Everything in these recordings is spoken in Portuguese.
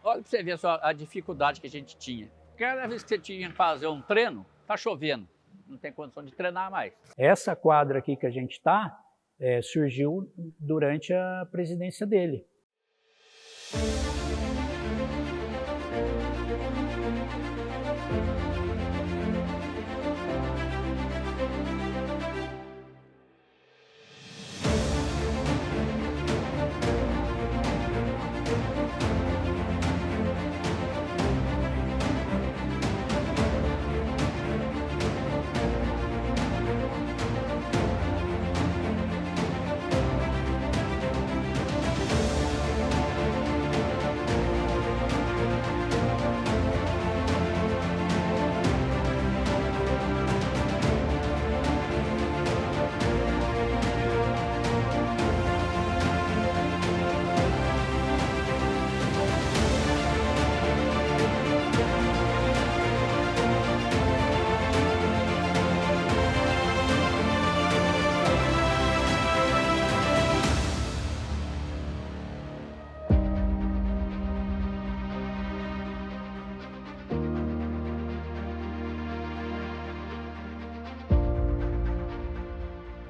Olha para você ver só a dificuldade que a gente tinha. Cada vez que você tinha que fazer um treino, tá chovendo. Não tem condição de treinar mais. Essa quadra aqui que a gente está, surgiu durante a presidência dele.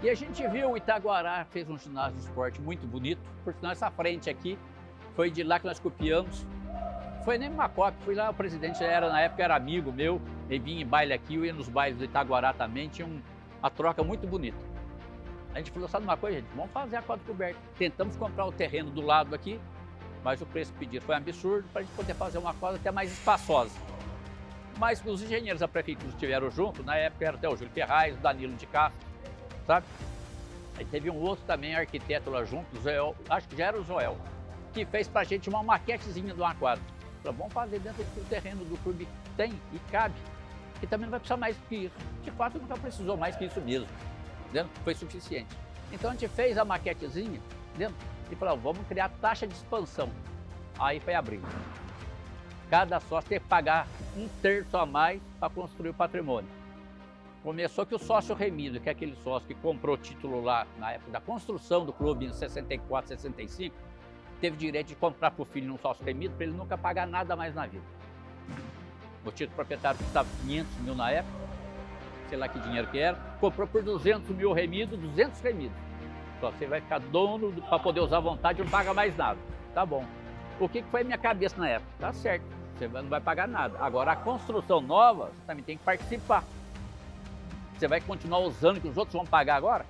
E a gente viu o Itaguará fez um ginásio de esporte muito bonito, porque nossa frente aqui foi de lá que nós copiamos. Foi nem uma cópia, fui lá, o presidente na época era amigo meu, ele vinha em baile aqui, eu ia nos bailes do Itaguará também, tinha uma troca muito bonita. A gente falou, sabe uma coisa, gente, vamos fazer a quadra coberta. Tentamos comprar o terreno do lado aqui, mas o preço pedido foi absurdo para a gente poder fazer uma quadra até mais espaçosa. Mas os engenheiros da prefeitura estiveram junto, na época era até o Júlio Ferraz, o Danilo de Castro, sabe? Aí teve um outro também, arquiteto lá junto, o Zoel, acho que já era o Zoel, que fez pra gente uma maquetezinha de uma quadra. Falou, vamos fazer dentro do terreno do clube, tem e cabe, e também não vai precisar mais que isso. De fato, nunca precisou mais que isso mesmo, entendeu? Foi suficiente. Então a gente fez a maquetezinha, entendeu? E falou, vamos criar taxa de expansão. Aí foi abrindo. Cada sócio tem que pagar 1/3 a mais para construir o patrimônio. Começou que o sócio remido, que é aquele sócio que comprou o título lá na época da construção do clube em 64, 65, teve direito de comprar para o filho um sócio remido para ele nunca pagar nada mais na vida. O título proprietário custava 500 mil na época, sei lá que dinheiro que era, comprou por 200 mil remido, 200 remidos. Só você vai ficar dono para poder usar à vontade e não paga mais nada. Tá bom. O que foi a minha cabeça na época? Tá certo, você não vai pagar nada. Agora a construção nova, você também tem que participar. Você vai continuar usando que os outros vão pagar agora?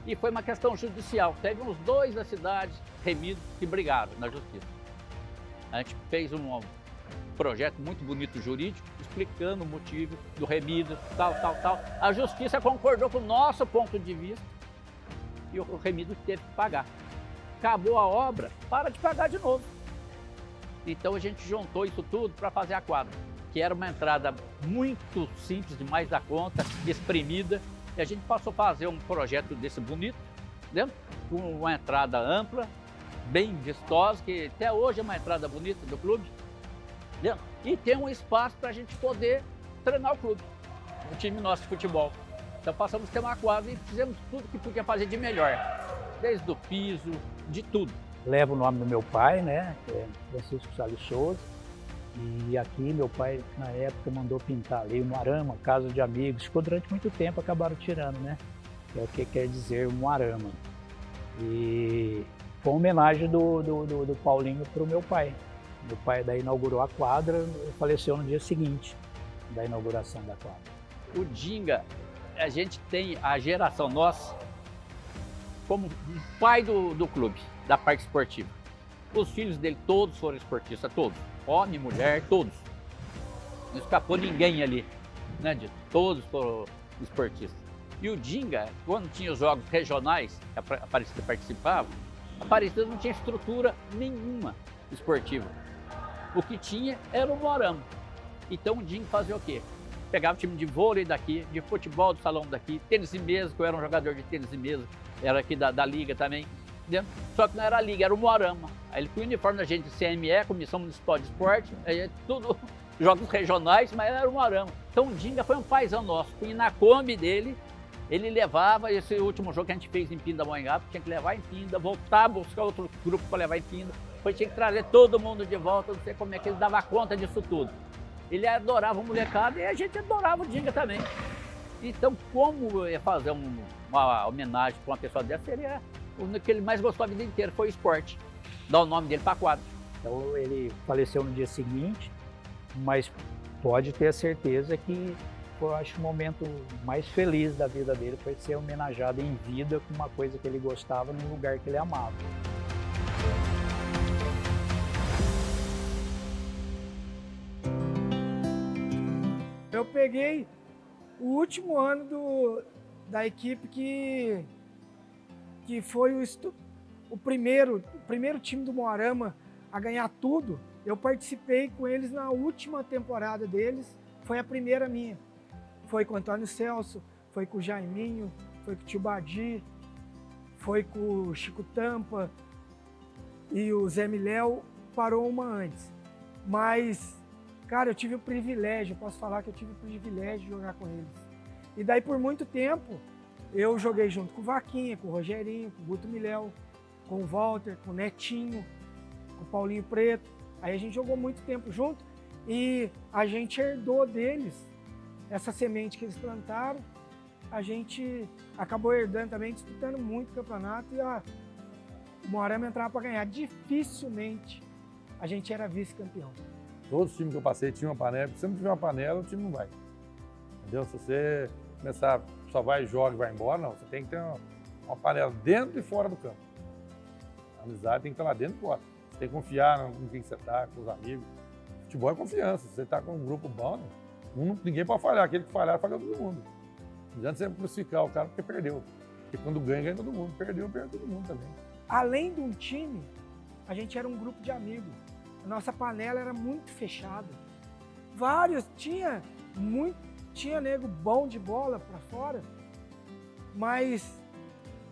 E foi uma questão judicial. Teve uns 2 da cidade remidos que brigaram na justiça. A gente fez um projeto muito bonito jurídico, explicando o motivo do remido, tal. A justiça concordou com o nosso ponto de vista e o remido teve que pagar. Acabou a obra, para de pagar de novo. Então a gente juntou isso tudo para fazer a quadra, que era uma entrada muito simples, demais da conta, exprimida, e a gente passou a fazer um projeto desse bonito, entendeu? Com uma entrada ampla, bem vistosa, que até hoje é uma entrada bonita do clube, entendeu? E tem um espaço para a gente poder treinar o clube, o time nosso de futebol. Então passamos a ter uma quadra e fizemos tudo que podia fazer de melhor, desde o piso, de tudo. Leva o nome do meu pai, né, que é Francisco Salles Souza. E aqui meu pai, na época, mandou pintar ali um arama, casa de amigos. Ficou durante muito tempo, acabaram tirando, né? Que é o que quer dizer um arama. E foi uma homenagem do Paulinho para o meu pai. Meu pai daí inaugurou a quadra e faleceu no dia seguinte da inauguração da quadra. O Dinga, a gente tem a geração nossa como pai do clube, da parte esportiva. Os filhos dele todos foram esportistas, todos. Homem, mulher, todos. Não escapou ninguém ali, né, Dito? Todos foram esportistas. E o Dinga, quando tinha os jogos regionais, que a Aparecida participava, a Aparecida não tinha estrutura nenhuma esportiva. O que tinha era o Moarama. Então o Dinga fazia o quê? Pegava o time de vôlei daqui, de futebol do salão daqui, tênis de mesa, que eu era um jogador de tênis de mesa, era aqui da liga também. Entendeu? Só que não era a liga, era o Moarama. Aí ele com o uniforme da gente de CME, Comissão Municipal de Esporte, aí tudo jogos regionais, mas era o Moarama. Então o Dinga foi um paizão nosso. Fui na Kombi dele, ele levava esse último jogo que a gente fez em Pindamonhangaba, tinha que levar em Pinda, voltar, buscar outro grupo para levar em Pinda. Depois tinha que trazer todo mundo de volta, não sei como é que ele dava conta disso tudo. Ele adorava o molecada e a gente adorava o Dinga também. Então, como ia fazer uma homenagem para uma pessoa dessa, seria o que ele mais gostou a vida inteira, foi o esporte. Dar o nome dele para a quadra. Então ele faleceu no dia seguinte, mas pode ter a certeza que eu acho o momento mais feliz da vida dele foi ser homenageado em vida com uma coisa que ele gostava num lugar que ele amava. Eu peguei o último ano da equipe que foi o primeiro time do Moarama a ganhar tudo. Eu participei com eles na última temporada deles, foi a primeira minha. Foi com o Antônio Celso, foi com o Jaiminho, foi com o Tio Badi, foi com o Chico Tampa e o Zé Miléu parou uma antes. Mas, cara, eu tive o privilégio, posso falar que eu tive o privilégio de jogar com eles. E daí por muito tempo eu joguei junto com o Vaquinha, com o Rogerinho, com o Guto Miléu, com o Walter, com o Netinho, com o Paulinho Preto. Aí a gente jogou muito tempo junto e a gente herdou deles essa semente que eles plantaram. A gente acabou herdando também, disputando muito campeonato e o Moarama entrava para ganhar. Dificilmente a gente era vice-campeão. Todos os times que eu passei tinham uma panela. Se você não tiver uma panela, o time não vai. Entendeu? Se você começar, só vai, joga e vai embora, não. Você tem que ter uma panela dentro e fora do campo. A amizade tem que estar lá dentro e fora. Você tem que confiar em quem você está, com os amigos. Futebol é confiança. Se você está com um grupo bom, ninguém pode falhar. Aquele que falhar, falhou todo mundo. Não adianta você crucificar o cara porque perdeu. Porque quando ganha, ganha todo mundo. Perdeu, perde todo mundo também. Além de um time, a gente era um grupo de amigos. A nossa panela era muito fechada. Vários, tinha nego bom de bola para fora, mas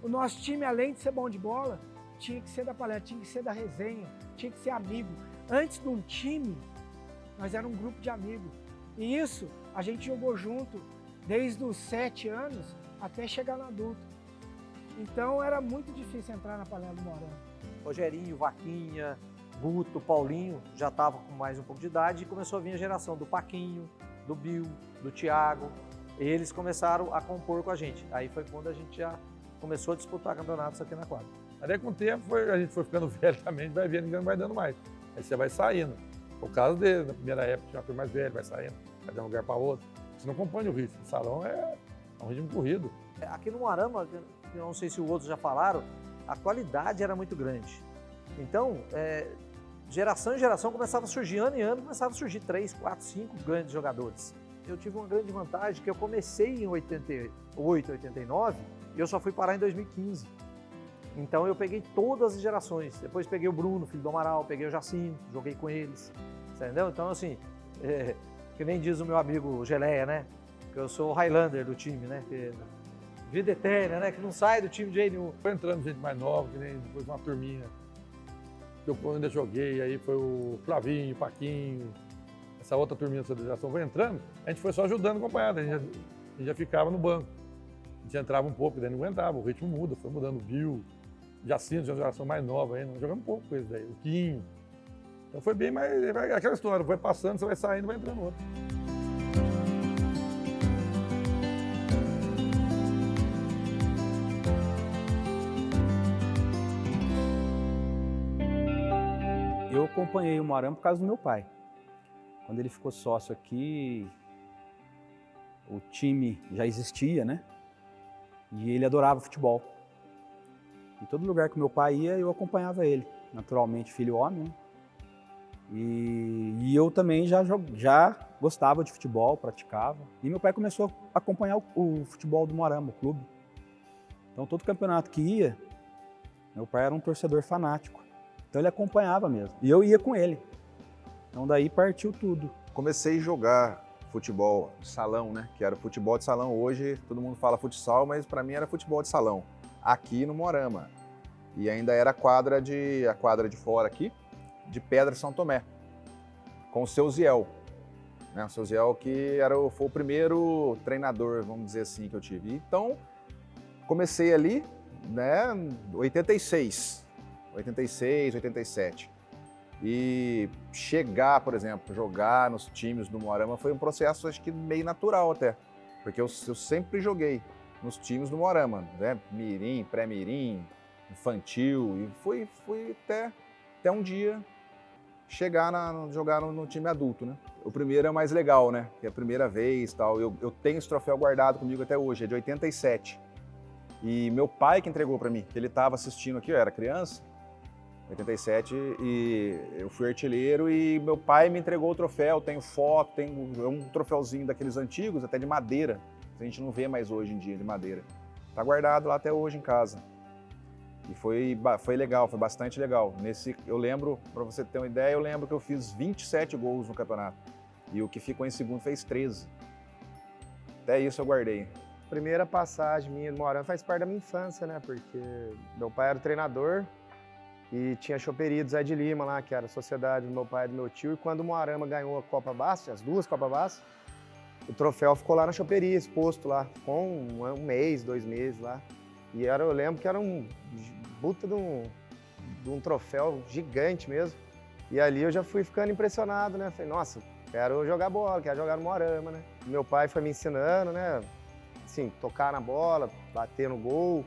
o nosso time, além de ser bom de bola, tinha que ser da panela, tinha que ser da resenha, tinha que ser amigo. Antes de um time, nós éramos um grupo de amigos. E isso a gente jogou junto desde os 7 anos até chegar no adulto. Então era muito difícil entrar na panela do Moarama. Rogerinho, Vaquinha, Guto, Paulinho já estavam com mais um pouco de idade e começou a vir a geração do Paquinho, do Bill, do Thiago. Eles começaram a compor com a gente. Aí foi quando a gente já começou a disputar campeonatos aqui na quadra. Aí com o tempo a gente foi ficando velho também, vai vendo que não vai dando mais. Aí você vai saindo. O caso dele, na primeira época, já foi mais velho, vai saindo, vai de um lugar para outro. Você não acompanha o ritmo. O salão é um ritmo corrido. Aqui no Moarama, eu não sei se os outros já falaram, a qualidade era muito grande. Então, geração em geração começava a surgir, ano em ano, começava a surgir 3, 4, 5 grandes jogadores. Eu tive uma grande vantagem que eu comecei em 88, 89 e eu só fui parar em 2015. Então eu peguei todas as gerações. Depois peguei o Bruno, filho do Amaral, peguei o Jacinto, joguei com eles. Entendeu? Então assim, que nem diz o meu amigo Geleia, né? Que eu sou o Highlander do time, né? Que, vida eterna, né? Que não sai do time de jeito nenhum. Foi entrando gente mais nova, que nem depois uma turminha que eu ainda joguei, aí foi o Flavinho, o Paquinho, essa outra turminha dessa geração foi entrando, a gente foi só ajudando a acompanhar, a gente já ficava no banco. A gente entrava um pouco, daí não aguentava, o ritmo muda, foi mudando o Bill, Jacinto, uma geração mais nova ainda, jogamos um pouco com eles daí, o Quinho. Então foi bem mais, aquela história, vai passando, você vai saindo, vai entrando outro. Eu acompanhei o Moarama por causa do meu pai. Quando ele ficou sócio aqui, o time já existia, né? E ele adorava futebol. Em todo lugar que meu pai ia, eu acompanhava ele. Naturalmente, filho homem, né? E eu também já gostava de futebol, praticava. E meu pai começou a acompanhar o futebol do Moarama, o clube. Então, todo campeonato que ia, meu pai era um torcedor fanático. Então, ele acompanhava mesmo. E eu ia com ele. Então, daí partiu tudo. Comecei a jogar futebol de salão, né? Que era futebol de salão. Hoje, todo mundo fala futsal, mas para mim era futebol de salão. Aqui no Moarama. E ainda era a quadra de fora aqui, de Pedra São Tomé, com o seu Ziel. Né? O seu Ziel que foi o primeiro treinador, vamos dizer assim, que eu tive. Então, comecei ali, né, 86, 87. E chegar, por exemplo, jogar nos times do Moarama foi um processo, acho que meio natural até. Porque eu sempre joguei nos times do Moarama, né? Mirim, pré-mirim, infantil. E fui até um dia chegar jogar no time adulto, né? O primeiro é o mais legal, né? Que é a primeira vez e tal. Eu tenho esse troféu guardado comigo até hoje, é de 87. E meu pai que entregou para mim, que ele estava assistindo aqui, eu era criança, 87, e eu fui artilheiro e meu pai me entregou o troféu, tenho foto, tenho um troféuzinho daqueles antigos, até de madeira, que a gente não vê mais hoje em dia, de madeira. Tá guardado lá até hoje em casa. E foi legal, foi bastante legal. Eu lembro, para você ter uma ideia, eu lembro que eu fiz 27 gols no campeonato. E o que ficou em segundo fez 13. Até isso eu guardei. Primeira passagem minha no Moarama faz parte da minha infância, né? Porque meu pai era o treinador e tinha a choperia do Zé de Lima lá, que era a sociedade do meu pai e do meu tio. E quando o Moarama ganhou a Copa Baço, as duas Copa Baço, o troféu ficou lá na choperia, exposto lá, com um mês, 2 meses lá. E eu lembro que era um puta de um troféu gigante mesmo. E ali eu já fui ficando impressionado, né? Falei, nossa, quero jogar bola, quero jogar no Moarama, né? Meu pai foi me ensinando, né? Assim, tocar na bola, bater no gol.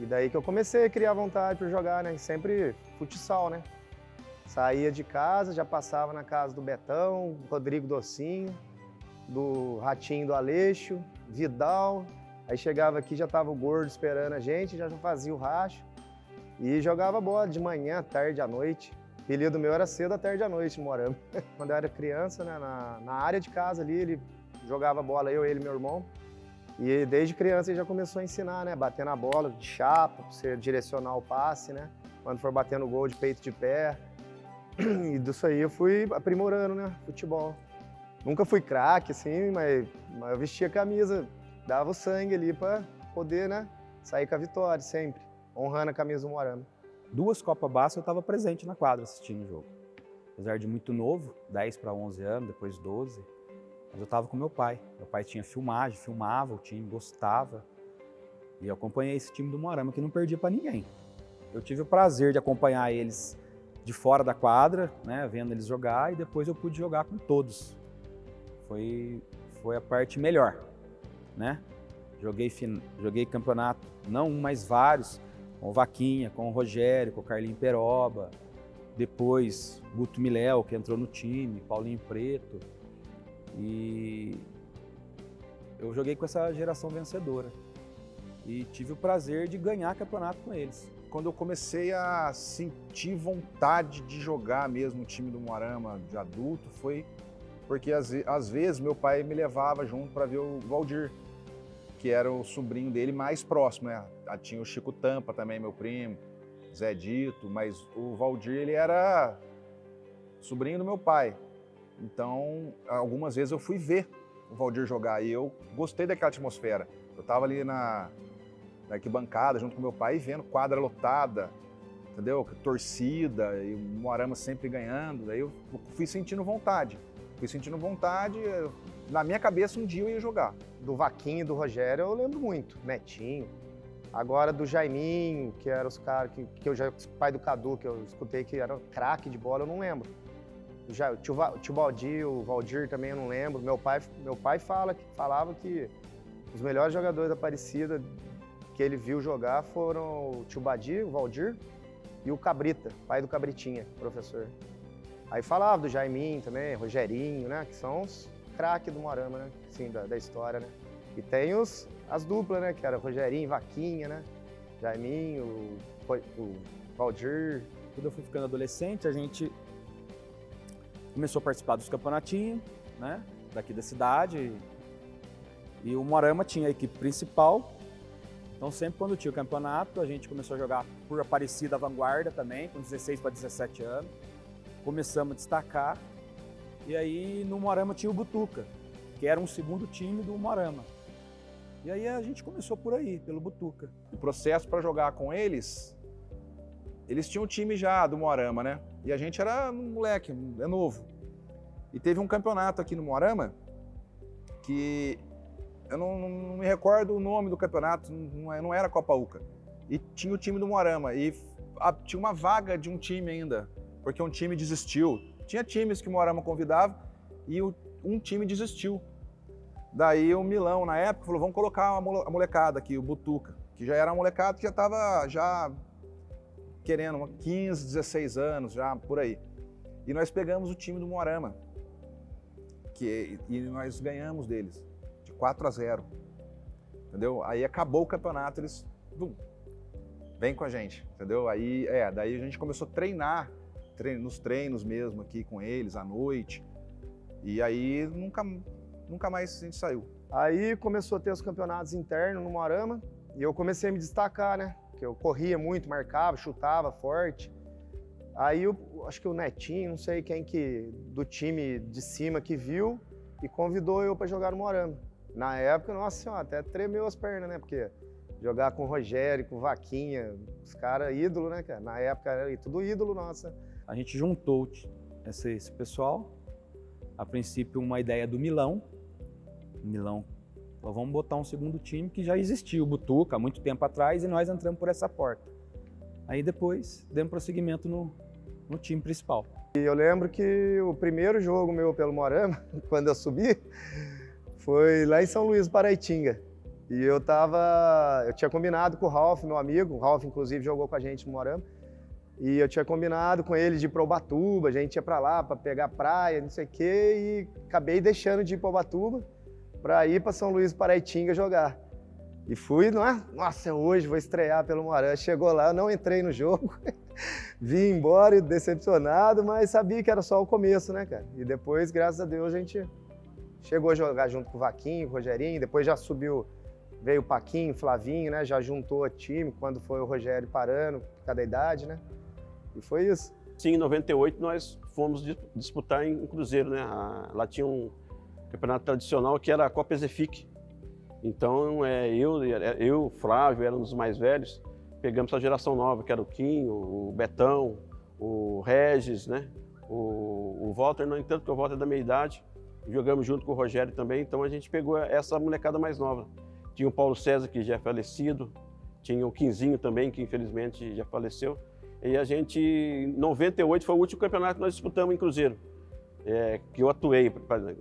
E daí que eu comecei a criar vontade para jogar, né? Sempre futsal, né? Saía de casa, já passava na casa do Betão, Rodrigo Docinho, do Ratinho do Aleixo, Vidal. Aí chegava aqui, já tava o Gordo esperando a gente, já fazia o racho. E jogava bola de manhã, tarde, à noite. O apelido meu era cedo, à tarde, à noite no Moarama. Quando eu era criança, né, na área de casa ali, ele jogava bola, eu, ele e meu irmão. E desde criança ele já começou a ensinar, né? Bater na bola de chapa, pra você direcionar o passe, né? Quando for batendo gol de peito de pé. E disso aí eu fui aprimorando, né? Futebol. Nunca fui craque, assim, mas eu vestia a camisa, dava o sangue ali pra poder, né? Sair com a vitória sempre, honrando a camisa do Moarama. 2 Copa Baço eu estava presente na quadra assistindo o jogo. Apesar de muito novo, 10 para 11 anos, depois 12. Mas eu estava com meu pai. Meu pai tinha filmagem, filmava o time, gostava. E eu acompanhei esse time do Moarama, que não perdia para ninguém. Eu tive o prazer de acompanhar eles de fora da quadra, né, vendo eles jogar, e depois eu pude jogar com todos. Foi a parte melhor, né? Joguei campeonato, não um, mas vários, com o Vaquinha, com o Rogério, com o Carlinho Peroba. Depois, Guto Miléo, que entrou no time, Paulinho Preto. E eu joguei com essa geração vencedora e tive o prazer de ganhar campeonato com eles. Quando eu comecei a sentir vontade de jogar mesmo no time do Moarama de adulto, foi porque às vezes meu pai me levava junto para ver o Valdir, que era o sobrinho dele mais próximo, né? Tinha o Chico Tampa também, meu primo, Zé Dito, mas o Valdir, ele era sobrinho do meu pai. Então, algumas vezes eu fui ver o Valdir jogar e eu gostei daquela atmosfera. Eu estava ali na arquibancada junto com meu pai vendo quadra lotada, entendeu? Torcida e o Moarama sempre ganhando. Daí eu fui sentindo vontade. Na minha cabeça um dia eu ia jogar. Do Vaquinho e do Rogério eu lembro muito, Netinho. Agora do Jaiminho, que eram os caras que eu já, pai do Cadu, que eu escutei que era craque de bola, eu não lembro. O tio Baldir, o Valdir também eu não lembro. Meu pai falava que os melhores jogadores da Aparecida que ele viu jogar foram o tio Badir, o Valdir e o Cabrita, pai do Cabritinha, professor. Aí falava do Jaiminho também, Rogerinho, né? Que são os craques do Moarama, né? Assim, da história, né? E tem as duplas, né? Que era Rogerinho, Vaquinha, né? Jaiminho, o Valdir. Quando eu fui ficando adolescente, a gente começou a participar dos campeonatinhos, né? Daqui da cidade. E o Moarama tinha a equipe principal. Então sempre quando tinha o campeonato, a gente começou a jogar por Aparecida Vanguarda também, com 16 para 17 anos. Começamos a destacar. E aí no Moarama tinha o Butuca, que era um segundo time do Moarama. E aí a gente começou por aí, pelo Butuca. O processo para jogar com eles tinham um time já do Moarama, né? E a gente era um moleque, é novo. E teve um campeonato aqui no Moarama que eu não me recordo o nome do campeonato, não era Copa Uca. E tinha o time do Moarama e tinha uma vaga de um time ainda porque um time desistiu. Tinha times que o Moarama convidava e um time desistiu. Daí o Milão, na época, falou, vamos colocar a molecada aqui, o Butuca, que já era uma molecada que já estava querendo 15, 16 anos, já por aí. E nós pegamos o time do Moarama, e nós ganhamos deles, de 4-0. Entendeu? Aí acabou o campeonato, eles vem com a gente, entendeu? Aí, daí a gente começou a treinar nos treinos mesmo aqui com eles, à noite. E aí nunca mais a gente saiu. Aí começou a ter os campeonatos internos no Moarama e eu comecei a me destacar, né? Porque eu corria muito, marcava, chutava forte. Aí acho que o Netinho, não sei quem do time de cima que viu e convidou eu para jogar no Moarama. Na época, nossa senhora, até tremeu as pernas, né? Porque jogar com o Rogério, com o Vaquinha, os caras ídolo, né, cara? Na época era tudo ídolo nossa. A gente juntou esse pessoal. A princípio, uma ideia do Milão. Milão, vamos botar um segundo time que já existia, o Butuca, há muito tempo atrás, e nós entramos por essa porta. Aí depois, demos prosseguimento no time principal. E eu lembro que o primeiro jogo meu pelo Moarama, quando eu subi, foi lá em São Luís, Paraitinga. E eu tinha combinado com o Ralf, meu amigo, o Ralf inclusive jogou com a gente no Moarama, e eu tinha combinado com ele de ir para Ubatuba, a gente ia para lá para pegar praia, não sei o quê, e acabei deixando de ir para Ubatuba para ir para São Luís, Paraitinga jogar. E fui, nossa, hoje vou estrear pelo Moarama. Chegou lá, eu não entrei no jogo, vim embora decepcionado, mas sabia que era só o começo, né, cara? E depois, graças a Deus, a gente chegou a jogar junto com o Vaquinho, com o Rogerinho, depois já subiu, veio o Paquinho, o Flavinho, né? Já juntou a time quando foi o Rogério parando, por cada idade, né? E foi isso. Sim, em 98 nós fomos disputar em Cruzeiro, né? Lá tinha um campeonato tradicional que era a Copa Ezefic. Então eu, o Flávio, éramos os mais velhos, pegamos a geração nova, que era o Quinho, o Betão, o Regis, né? O Walter, no entanto que o Walter é da meia idade, jogamos junto com o Rogério também, então a gente pegou essa molecada mais nova. Tinha o Paulo César, que já é falecido, tinha o Quinzinho também, que infelizmente já faleceu. E a gente, em 98, foi o último campeonato que nós disputamos em Cruzeiro, que eu atuei,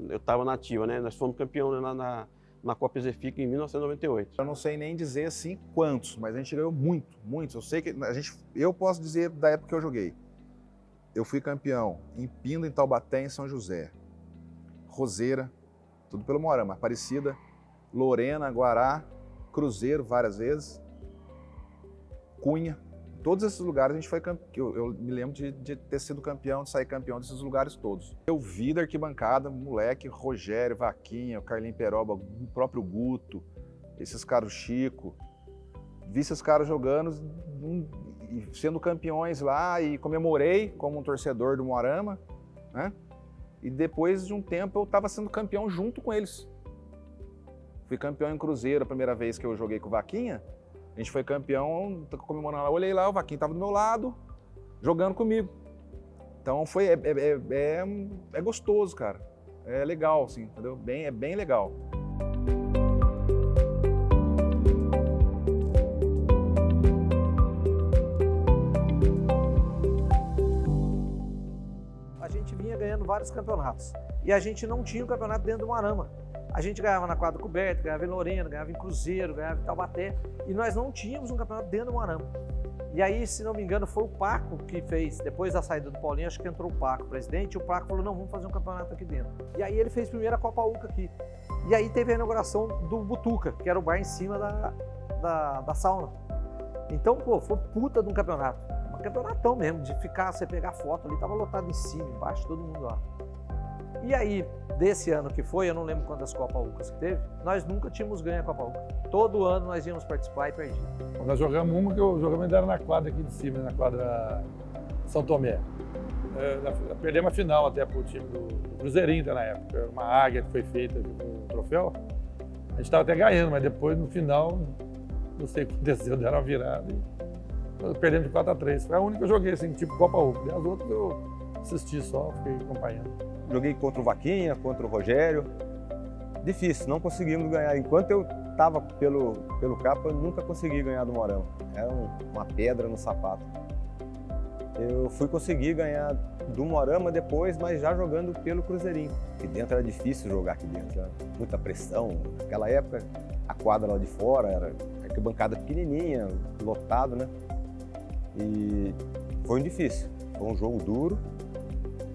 eu estava na ativa, né? Nós fomos campeão na Copa Ezefic em 1998. Eu não sei nem dizer assim quantos, mas a gente ganhou muitos. Eu sei que eu posso dizer da época que eu joguei. Eu fui campeão em Pinda, em Taubaté, em São José, Roseira, tudo pelo Moarama, Aparecida, Lorena, Guará, Cruzeiro várias vezes, Cunha. Todos esses lugares a gente foi campeão. Eu me lembro de ter sido campeão, de sair campeão desses lugares todos. Eu vi da arquibancada, moleque, Rogério, Vaquinha, o Carlinho Peroba, o próprio Guto, esses caras, o Chico. Vi esses caras jogando, sendo campeões lá, e comemorei como um torcedor do Moarama, né? E depois de um tempo eu estava sendo campeão junto com eles. Fui campeão em Cruzeiro a primeira vez que eu joguei com o Vaquinha. A gente foi campeão, comemorando lá, olhei lá, o Vaquinho estava do meu lado, jogando comigo. Então é gostoso, cara. É legal, assim, entendeu? É bem legal. A gente vinha ganhando vários campeonatos e a gente não tinha um campeonato dentro do Moarama. A gente ganhava na quadra coberta, ganhava em Lorena, ganhava em Cruzeiro, ganhava em Taubaté, e nós não tínhamos um campeonato dentro do Moarama. E aí, se não me engano, foi o Paco que fez, depois da saída do Paulinho, acho que entrou o Paco, o presidente, e o Paco falou, não, vamos fazer um campeonato aqui dentro. E aí ele fez primeiro a Copa UCA aqui. E aí teve a inauguração do Butuca, que era o bar em cima da sauna. Então, pô, foi puta de um campeonato. Um campeonatão mesmo, de ficar, você pegar foto ali, tava lotado em cima, embaixo, todo mundo lá. E aí, desse ano que foi, eu não lembro quantas Copa UCAs que teve, nós nunca tínhamos ganho a Copa UCA. Todo ano nós íamos participar e perdi. Nós jogamos uma que eu jogamos ainda era na quadra aqui de cima, na quadra São Tomé. Perdemos a final até pro time do Cruzeirinho na época, uma águia que foi feita com o troféu. A gente estava até ganhando, mas depois no final, não sei o que aconteceu, deram uma virada e perdemos de 4-3. Foi a única que eu joguei assim, tipo Copa UCA. As outras eu assisti só, fiquei acompanhando. Joguei contra o Vaquinha, contra o Rogério. Difícil, não conseguimos ganhar. Enquanto eu estava pelo capa, eu nunca consegui ganhar do Moarama. Era uma pedra no sapato. eu fui conseguir ganhar do Moarama depois, mas já jogando pelo Cruzeirinho. Aqui dentro era difícil jogar aqui dentro, era muita pressão. Naquela época, a quadra lá de fora era arquibancada pequenininha, lotado, né? E foi difícil, foi um jogo duro,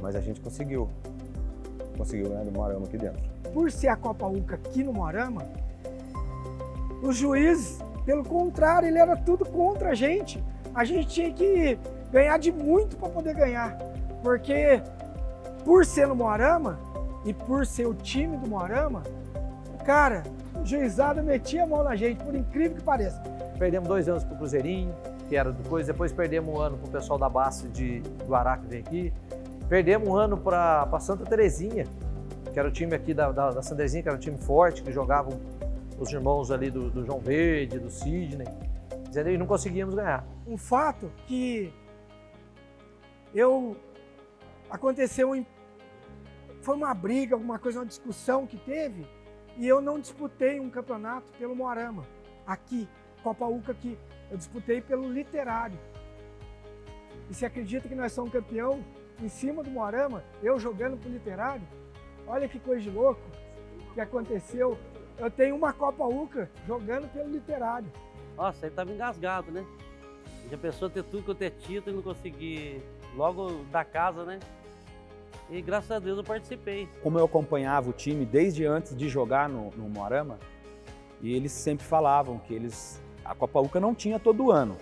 mas a gente conseguiu ganhar do Moarama aqui dentro. Por ser a Copa UCA aqui no Moarama, o juiz, pelo contrário, ele era tudo contra a gente. A gente tinha que ganhar de muito para poder ganhar, porque por ser no Moarama e por ser o time do Moarama, cara, o juizado metia a mão na gente, por incrível que pareça. Perdemos 2 anos pro Cruzeirinho, que era do coisa, depois perdemos um ano pro pessoal da base de Guará que vem aqui, perdemos um ano para Santa Terezinha, que era o time aqui da Santa Terezinha, que era um time forte, que jogavam os irmãos ali do João Verde, do Sidney, e não conseguíamos ganhar. Um fato que foi uma briga, alguma coisa, uma discussão que teve, e eu não disputei um campeonato pelo Moarama, aqui, Copa UCA aqui, eu disputei pelo Literário. E você acredita que nós somos campeão em cima do Moarama, eu jogando pro Literário? Olha que coisa de louco que aconteceu. Eu tenho uma Copa UCA jogando pelo Literário. Nossa, aí tava engasgado, né? Já pensou ter tudo que eu ter título e não conseguir logo da casa, né? E graças a Deus eu participei. Como eu acompanhava o time desde antes de jogar no Moarama, e eles sempre falavam que a Copa UCA não tinha todo ano,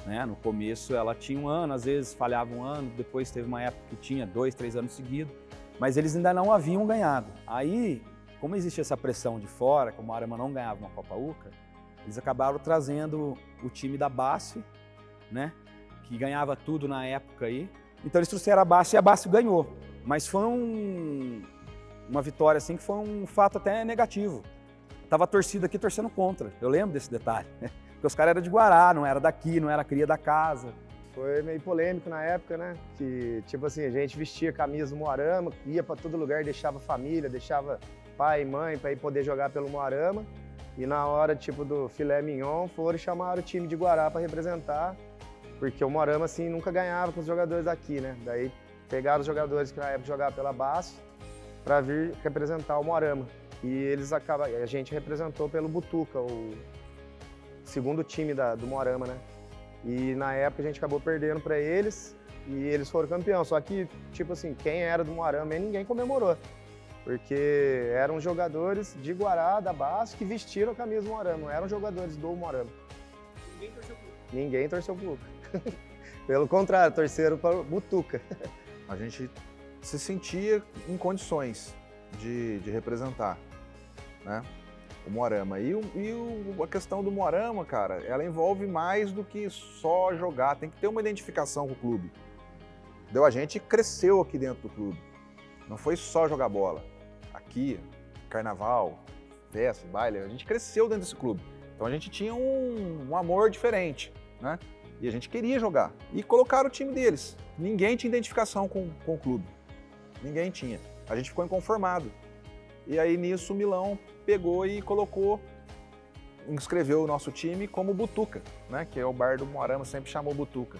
né? No começo ela tinha um ano, às vezes falhava um ano, depois teve uma época que tinha 2, 3 anos seguidos, mas eles ainda não haviam ganhado. Aí, como existia essa pressão de fora, que o Moarama não ganhava uma Copa UCA, eles acabaram trazendo o time da BASF, né? Que ganhava tudo na época aí. Então eles trouxeram a BASF e a BASF ganhou. Mas foi uma vitória assim que foi um fato até negativo. Tava a torcida aqui torcendo contra, eu lembro desse detalhe. Porque os caras eram de Guará, não era daqui, não era cria da casa. Foi meio polêmico na época, né? Que, tipo assim, a gente vestia camisa do Moarama, ia para todo lugar, deixava família, deixava pai e mãe para ir poder jogar pelo Moarama. E na hora, tipo, do filé mignon, foram chamar o time de Guará para representar, porque o Moarama, assim, nunca ganhava com os jogadores daqui, né? Daí pegaram os jogadores que na época jogavam pela BASF para vir representar o Moarama. E a gente representou pelo Butuca, o segundo time do Moarama, né? E na época a gente acabou perdendo para eles e eles foram campeão. Só que, tipo assim, quem era do Moarama, ninguém comemorou. Porque eram jogadores de Guará, da BASF, que vestiram a camisa do Moarama, não eram jogadores do Moarama. Ninguém torceu pro Butuca. Pelo contrário, torceram para o Butuca. A gente se sentia em condições de representar, né, o Moarama. E a questão do Moarama, cara, ela envolve mais do que só jogar, tem que ter uma identificação com o clube. A gente cresceu aqui dentro do clube, não foi só jogar bola. Aqui, carnaval, festa, baile, a gente cresceu dentro desse clube. Então a gente tinha um amor diferente, né? E a gente queria jogar. E colocaram o time deles. Ninguém tinha identificação com o clube. Ninguém tinha. A gente ficou inconformado. E aí nisso o Milão pegou e inscreveu o nosso time como Butuca, né? Que é o bar do Moarama, sempre chamou Butuca.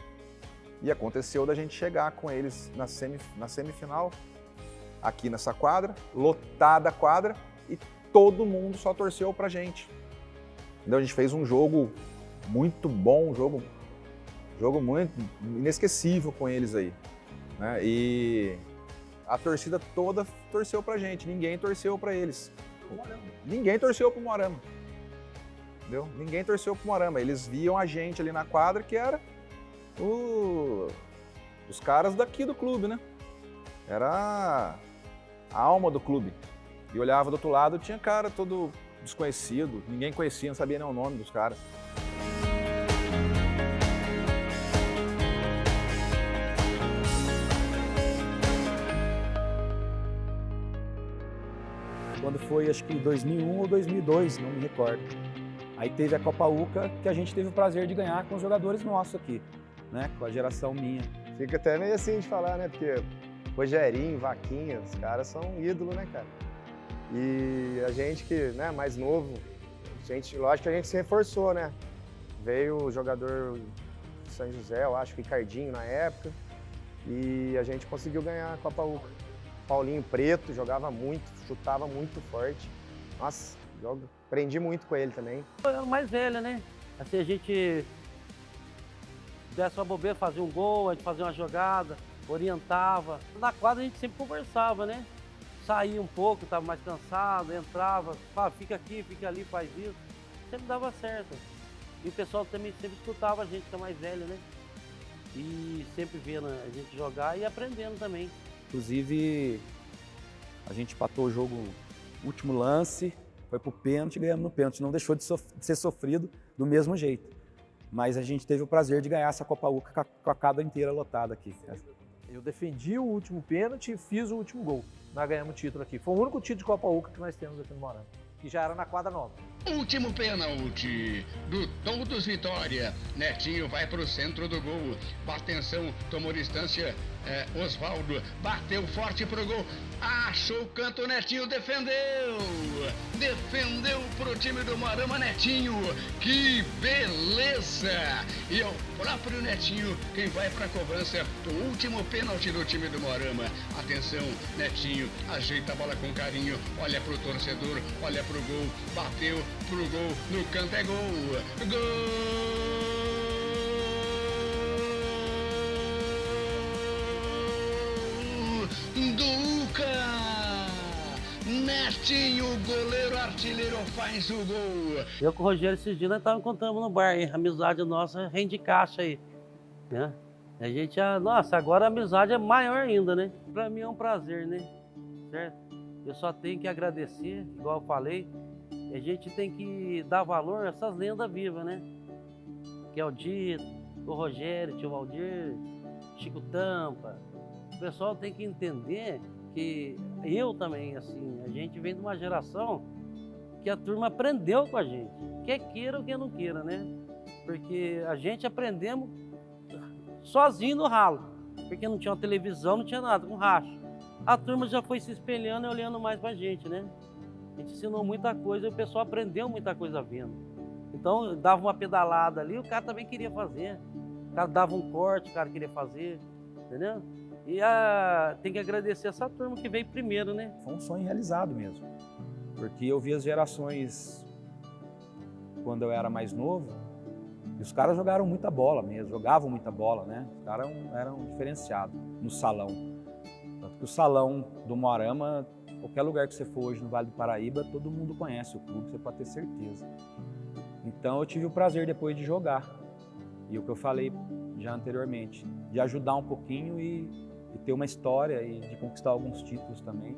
E aconteceu da gente chegar com eles na semifinal, aqui nessa quadra, lotada a quadra, e todo mundo só torceu pra gente. Então a gente fez um jogo muito bom, um jogo muito inesquecível com eles aí, né? E a torcida toda torceu pra gente, ninguém torceu pra eles. Ninguém torceu pro Moarama, entendeu? Ninguém torceu pro Moarama, eles viam a gente ali na quadra que era os caras daqui do clube, né? Era a alma do clube. E olhava do outro lado, tinha cara todo desconhecido, ninguém conhecia, não sabia nem o nome dos caras. Quando foi, acho que 2001 ou 2002, não me recordo. Aí teve a Copa UCA, que a gente teve o prazer de ganhar com os jogadores nossos aqui, né? Com a geração minha. Fica até meio assim de falar, né? Porque Rogerinho, Vaquinha, os caras são ídolo, né, cara? E a gente que, né, mais novo, lógico que a gente se reforçou, né? Veio o jogador São José, eu acho, Ricardinho na época. E a gente conseguiu ganhar a Copa UCA. Paulinho Preto jogava muito, chutava muito forte. Nossa, aprendi muito com ele também. Eu era o mais velho, né? Assim, a gente desse uma bobeira, fazia um gol, a gente fazia uma jogada, orientava. Na quadra a gente sempre conversava, né? Saía um pouco, estava mais cansado, entrava, fica aqui, fica ali, faz isso. Sempre dava certo. E o pessoal também sempre escutava a gente, que é mais velho, né? E sempre vendo a gente jogar e aprendendo também. Inclusive, a gente empatou o jogo, último lance, foi pro pênalti e ganhamos no pênalti. Não deixou de ser sofrido do mesmo jeito. Mas a gente teve o prazer de ganhar essa Copa UCA com a quadra inteira lotada aqui. Eu defendi o último pênalti e fiz o último gol. Nós ganhamos o título aqui. Foi o único título de Copa UCA que nós temos aqui no Moarama. Que já era na quadra nova. Último pênalti do Todos Vitória. Netinho vai para o centro do gol. Atenção, tomou distância. Osvaldo bateu forte pro gol. Achou o canto, Netinho defendeu. Defendeu pro time do Moarama, Netinho. Que beleza! E é o próprio Netinho quem vai para a cobrança do último pênalti do time do Moarama. Atenção, Netinho ajeita a bola com carinho. Olha pro torcedor, olha pro gol. Bateu pro gol, no canto é gol. Gol! Duca! Netinho, goleiro artilheiro, faz o gol. Eu com o Rogério esses dias nós estávamos contando no bar, hein? A amizade nossa rende caixa aí, né? A gente, nossa, agora a amizade é maior ainda, né? Pra mim é um prazer, né? Certo? Eu só tenho que agradecer, igual eu falei, a gente tem que dar valor a essas lendas vivas, né? Que é o Dito, o Rogério, o tio Valdir, Chico Tampa. O pessoal tem que entender que eu também, assim, a gente vem de uma geração que a turma aprendeu com a gente, quer queira ou quer não queira, né? Porque a gente aprendemos sozinho no ralo, porque não tinha uma televisão, não tinha nada, com racho. A turma já foi se espelhando e olhando mais pra gente, né? A gente ensinou muita coisa e o pessoal aprendeu muita coisa vendo. Então, dava uma pedalada ali, o cara também queria fazer. O cara dava um corte, o cara queria fazer, entendeu? E tem que agradecer essa turma que veio primeiro, né? Foi um sonho realizado mesmo, porque eu vi as gerações quando eu era mais novo, e os caras jogaram muita bola mesmo, jogavam muita bola, né? Os caras eram diferenciados no salão. Tanto que o salão do Moarama, qualquer lugar que você for hoje no Vale do Paraíba, todo mundo conhece o clube, você pode ter certeza. Então eu tive o prazer depois de jogar, e o que eu falei já anteriormente, de ajudar um pouquinho e ter uma história e de conquistar alguns títulos também.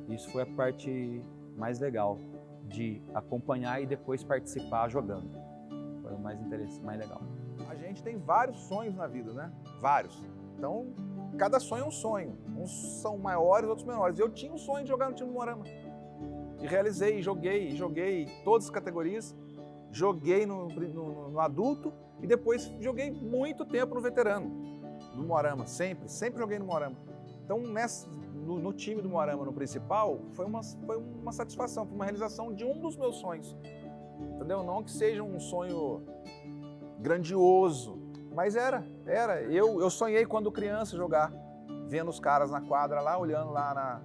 Isso foi a parte mais legal, de acompanhar e depois participar jogando. Foi o mais interessante, mais legal. A gente tem vários sonhos na vida, né? Vários. Então, cada sonho é um sonho. Uns são maiores, outros menores. Eu tinha um sonho de jogar no time do Moarama. E realizei, joguei todas as categorias. Joguei no adulto e depois joguei muito tempo no veterano. Do Moarama, sempre joguei no Moarama. Então, no time do Moarama, no principal, foi uma satisfação, foi uma realização de um dos meus sonhos. Entendeu? Não que seja um sonho grandioso, mas era. Eu sonhei quando criança jogar, vendo os caras na quadra lá, olhando lá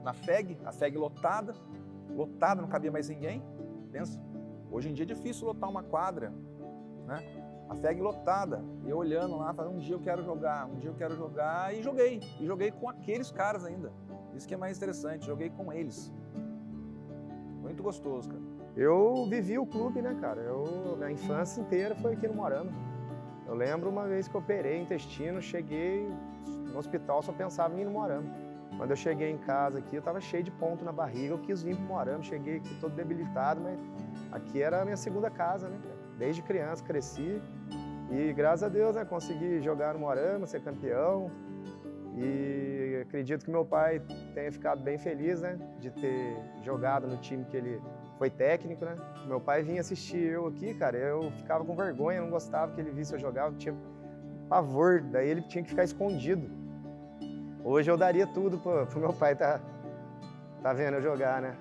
na FEG, a FEG lotada, não cabia mais ninguém. Pensa, hoje em dia é difícil lotar uma quadra, né? A FEG lotada, e eu olhando lá, falando, um dia eu quero jogar, e joguei com aqueles caras ainda. Isso que é mais interessante, joguei com eles. Muito gostoso, cara. Eu vivi o clube, né, cara? Minha infância inteira foi aqui no Moarama. Eu lembro uma vez que eu operei intestino, cheguei no hospital, só pensava em ir no Moarama. Quando eu cheguei em casa aqui, eu tava cheio de ponto na barriga, eu quis vir pro Moarama, cheguei aqui todo debilitado, mas aqui era a minha segunda casa, né, cara? Desde criança cresci e graças a Deus, né, consegui jogar no Moarama, ser campeão, e acredito que meu pai tenha ficado bem feliz, né, de ter jogado no time que ele foi técnico, né. Meu pai vinha assistir eu aqui, cara, eu ficava com vergonha, não gostava que ele visse eu jogar, eu tinha pavor, daí ele tinha que ficar escondido. Hoje eu daria tudo pro meu pai tá vendo eu jogar, né.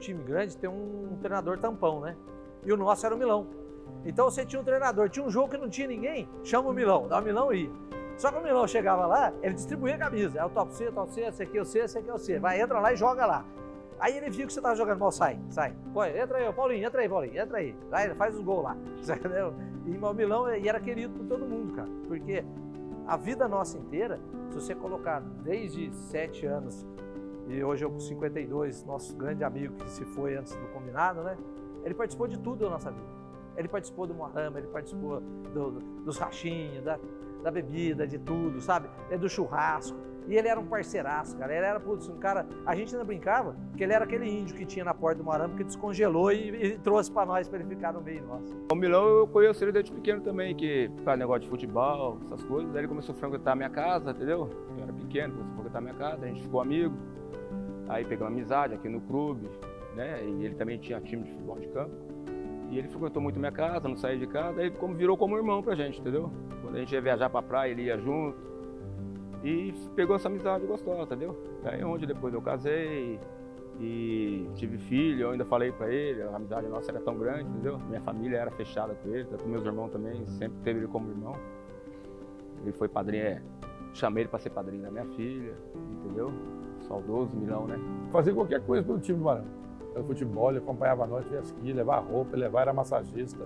time grande tem um treinador tampão, né? E o nosso era o Milão. Então você tinha um treinador, tinha um jogo que não tinha ninguém, chama o Milão, dá o Milão e ia. Só que o Milão chegava lá, ele distribuía a camisa. É o top C, esse aqui é o C, esse aqui é o C. Vai, entra lá e joga lá. Aí ele viu que você tava jogando mal, sai. Pô, entra aí, Paulinho, entra aí. Vai, faz os gols lá. Entendeu? E o Milão era querido por todo mundo, cara. Porque a vida nossa inteira, se você colocar desde 7 anos, e hoje eu com 52, nosso grande amigo que se foi antes do combinado, né? Ele participou de tudo da nossa vida. Ele participou do Moarama, ele participou dos rachinhos, da bebida, de tudo, sabe? Do churrasco. E ele era um parceiraço, cara. Ele era, putz, um cara... A gente ainda brincava que ele era aquele índio que tinha na porta do Moarama que descongelou e trouxe pra nós, pra ele ficar no meio nosso. O Milão eu conheço ele desde pequeno também, que por causa do negócio de futebol, essas coisas. Daí ele começou a frequentar a minha casa, entendeu? Eu era pequeno, começou a frequentar a minha casa, a gente ficou amigo. Aí pegamos amizade aqui no clube, né? E ele também tinha time de futebol de campo. E ele frequentou muito minha casa, não saía de casa, aí virou como irmão pra gente, entendeu? Quando a gente ia viajar pra praia, ele ia junto. E pegou essa amizade gostosa, entendeu? Aí onde depois eu casei e tive filho, eu ainda falei pra ele, a amizade nossa era tão grande, entendeu? Minha família era fechada com ele, tanto meus irmãos também, sempre teve ele como irmão. Ele foi padrinho, chamei ele pra ser padrinho da minha filha, entendeu? Saudoso Milão, né? Fazia qualquer coisa pelo time do Moarama. Pelo futebol, ele acompanhava a noite, ia esqui, levar roupa, levar, era massagista.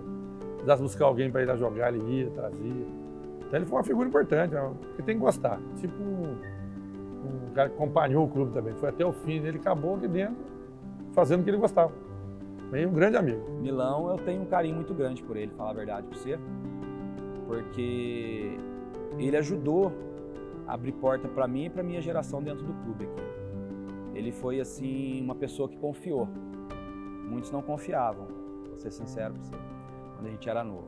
Precisasse buscar alguém para ir lá jogar, ele ia, trazia. Então ele foi uma figura importante, porque tem que gostar. Tipo um cara que acompanhou o clube também, foi até o fim, ele acabou aqui dentro fazendo o que ele gostava. Meio um grande amigo. Milão, eu tenho um carinho muito grande por ele, falar a verdade pra você, porque ele ajudou a abrir porta para mim e para minha geração dentro do clube aqui. Ele foi, assim, uma pessoa que confiou. Muitos não confiavam, vou ser sincero pra você, quando a gente era novo.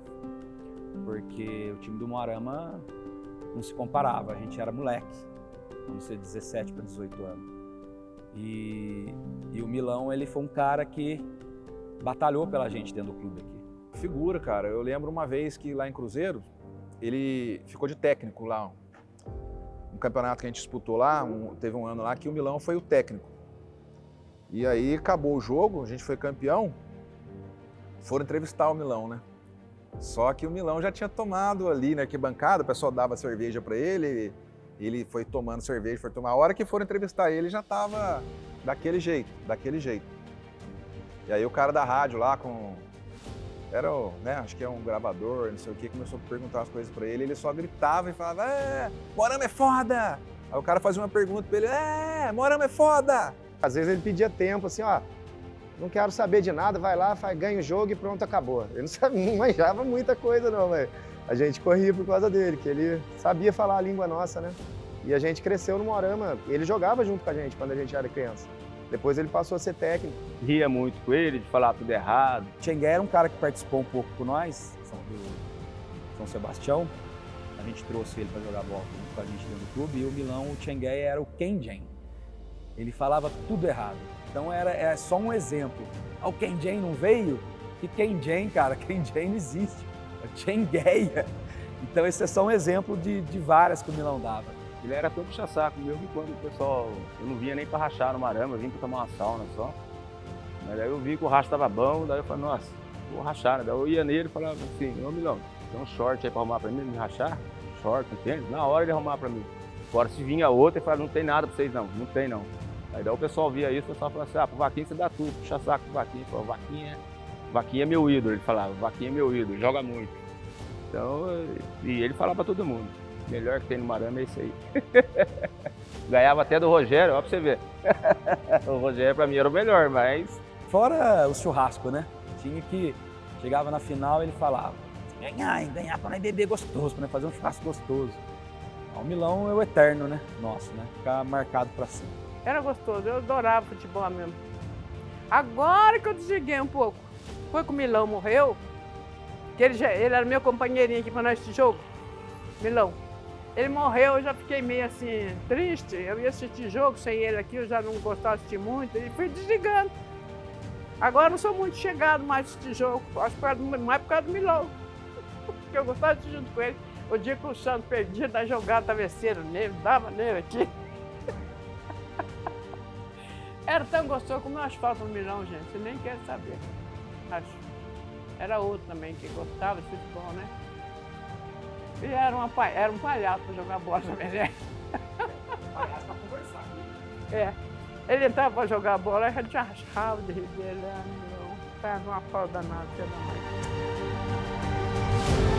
Porque o time do Moarama não se comparava, a gente era moleque, vamos ser 17 para 18 anos. E o Milão, ele foi um cara que batalhou pela gente dentro do clube aqui. Figura, cara. Eu lembro uma vez que lá em Cruzeiro, ele ficou de técnico lá. Um campeonato que a gente disputou lá, teve um ano lá que o Milão foi o técnico. E aí acabou o jogo, a gente foi campeão, foram entrevistar o Milão, né? Só que o Milão já tinha tomado ali na arquibancada, o pessoal dava cerveja para ele, ele foi tomando cerveja, foi tomar. A hora que foram entrevistar ele já tava daquele jeito. E aí o cara da rádio lá era, né, acho que é um gravador, não sei o que, começou a perguntar as coisas pra ele, ele só gritava e falava, Moarama é foda! Aí o cara fazia uma pergunta pra ele, Moarama é foda! Às vezes ele pedia tempo, assim, ó, não quero saber de nada, vai lá, ganha o jogo e pronto, acabou. Ele não manjava muita coisa não, mas a gente corria por causa dele, que ele sabia falar a língua nossa, né? E a gente cresceu no Moarama, ele jogava junto com a gente quando a gente era criança. Depois ele passou a ser técnico. Ria muito com ele, de falar tudo errado. Tchengué era um cara que participou um pouco com nós, do São Sebastião. A gente trouxe ele para jogar bola com a gente dentro do clube. E o Milão, o Tchengué era o Kenjen. Ele falava tudo errado. Então era só um exemplo. O Kenjen não veio? Que Kenjen, cara? Kenjen não existe. É Tchengueia. Então esse é só um exemplo de várias que o Milão dava. Ele era todo puxa-saco meu, que quando o pessoal... Eu não vinha nem para rachar no Moarama, eu vim para tomar uma sauna só. Mas aí eu vi que o racho estava bom, daí eu falei, nossa, vou rachar, né? Daí eu ia nele e falava assim, ô Milão, tem um short aí para arrumar para mim, me rachar? Um short, um tênis? Na hora ele arrumar para mim. Agora se vinha outra, ele falava, não tem nada para vocês não tem não. Aí daí o pessoal via isso, o pessoal falava assim, pro Vaquinha você dá tudo, puxa-saco pro Vaquinha. Ele falou, Vaquinha é meu ídolo, ele falava, Vaquinha é meu ídolo, joga muito. Então, e ele falava para todo mundo. Melhor que tem no Moarama é isso aí. Ganhava até do Rogério, ó pra você ver. O Rogério pra mim era o melhor, mas... Fora o churrasco, né? Tinha que... Chegava na final, ele falava, ganhar pra nós beber gostoso, pra nós fazer um churrasco gostoso. O Milão é o eterno, né? Nosso, né? Ficar marcado pra sempre. Era gostoso, eu adorava futebol mesmo. Agora que eu desliguei um pouco, foi que o Milão morreu, que ele era meu companheirinho aqui pra nós esse jogo, Milão. Ele morreu, eu já fiquei meio assim, triste. Eu ia assistir jogo sem ele aqui, eu já não gostava de assistir muito, e fui desligando. Agora eu não sou muito chegado mais a assistir jogo, acho que mais por causa do Milão. Porque eu gostava de assistir junto com ele. O dia que o Santos perdia da jogada travesseiro nele, dava nele aqui. Era tão gostoso como o asfalto no Milão, gente. Você nem quer saber. Acho. Era outro também que gostava de futebol, né? E era um palhaço para jogar bola também, né? Palhaço para conversar. É. Ele entrava para jogar bola, a gente achava de rir dele. Não, faz uma falta danada, você não.